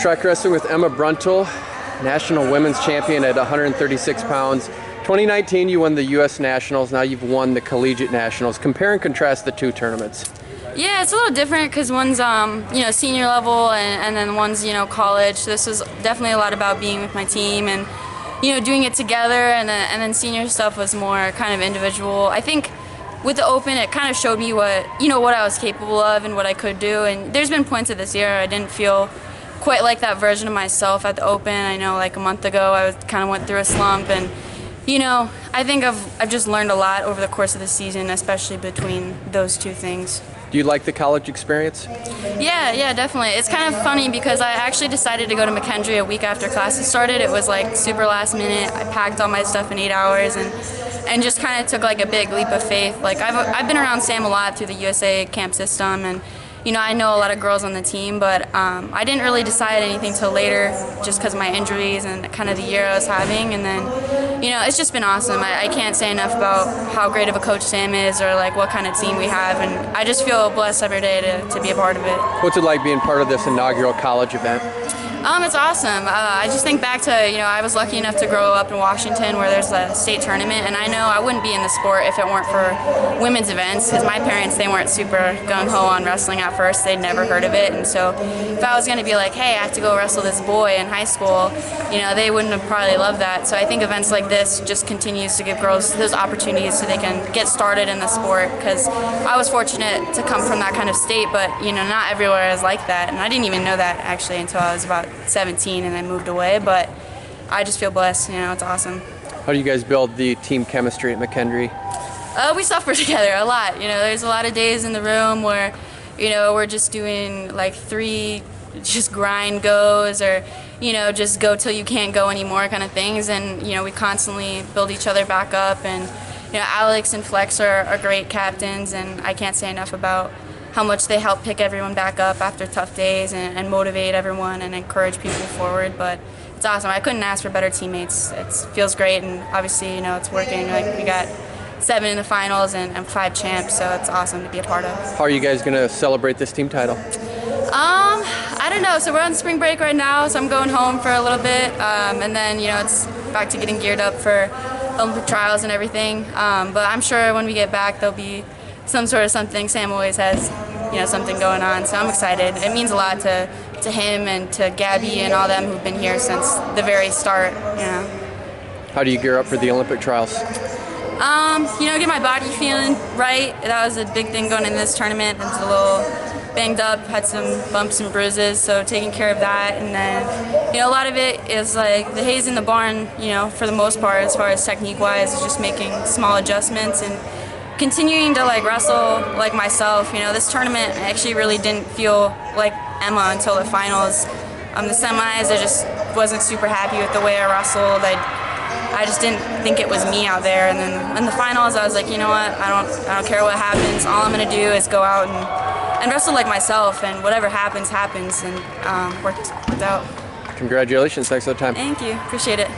Track wrestling with Emma Bruntil, national women's champion at 136 pounds. 2019, you won the U.S. Nationals. Now you've won the Collegiate Nationals. Compare and contrast the two tournaments. Yeah, it's a little different because one's senior level and then one's college. This was definitely a lot about being with my team and doing it together, and then senior stuff was more kind of individual. I think with the Open, it kind of showed me what I was capable of and what I could do. And there's been points of this year I didn't feel quite like that version of myself at the Open. I know like a month ago I kind of went through a slump, and I think I've just learned a lot over the course of the season, especially between those two things. Do you like the college experience? Yeah, definitely. It's kind of funny because I actually decided to go to McKendree a week after classes started. It was like super last minute. I packed all my stuff in 8 hours and just kind of took like a big leap of faith. Like I've been around Sam a lot through the USA camp system, and I know a lot of girls on the team, but I didn't really decide anything till later just because of my injuries and kind of the year I was having. And then, it's just been awesome. I can't say enough about how great of a coach Sam is or like what kind of team we have. And I just feel blessed every day to be a part of it. What's it like being part of this inaugural college event? It's awesome. I just think back to, I was lucky enough to grow up in Washington where there's a state tournament, and I know I wouldn't be in the sport if it weren't for women's events, because my parents, they weren't super gung-ho on wrestling at first. They'd never heard of it, and so if I was going to be like, hey, I have to go wrestle this boy in high school, they wouldn't have probably loved that. So I think events like this just continues to give girls those opportunities so they can get started in the sport, because I was fortunate to come from that kind of state, but, not everywhere is like that, and I didn't even know that actually until I was about 17 and I moved away, but I just feel blessed. It's awesome. How do you guys build the team chemistry at McKendree? We suffer together a lot. There's a lot of days in the room where we're just doing like 3 just grind goes, or just go till you can't go anymore kind of things, and we constantly build each other back up. And Alex and Flex are great captains, and I can't say enough about how much they help pick everyone back up after tough days and motivate everyone and encourage people forward. But it's awesome. I couldn't ask for better teammates. It feels great, and obviously, it's working. Like, we got 7 in the finals and 5 champs, so it's awesome to be a part of. How are you guys going to celebrate this team title? I don't know. So we're on spring break right now, so I'm going home for a little bit, and then, it's back to getting geared up for Olympic trials and everything. But I'm sure when we get back, there'll be some sort of something. Sam always has, something going on, so I'm excited. It means a lot to him and to Gabby and all them who've been here since the very start. How do you gear up for the Olympic trials? Get my body feeling right. That was a big thing going into this tournament. I was a little banged up, had some bumps and bruises, so taking care of that. And then, a lot of it is like the haze in the barn, for the most part, as far as technique-wise, is just making small adjustments and continuing to like wrestle like myself. This tournament actually really didn't feel like Emma until the finals. The semis, I just wasn't super happy with the way I wrestled. I just didn't think it was me out there. And then in the finals, I was like, you know what? I don't care what happens. All I'm gonna do is go out and wrestle like myself, and whatever happens, happens. And worked out. Congratulations! Thanks for the time. Thank you. Appreciate it.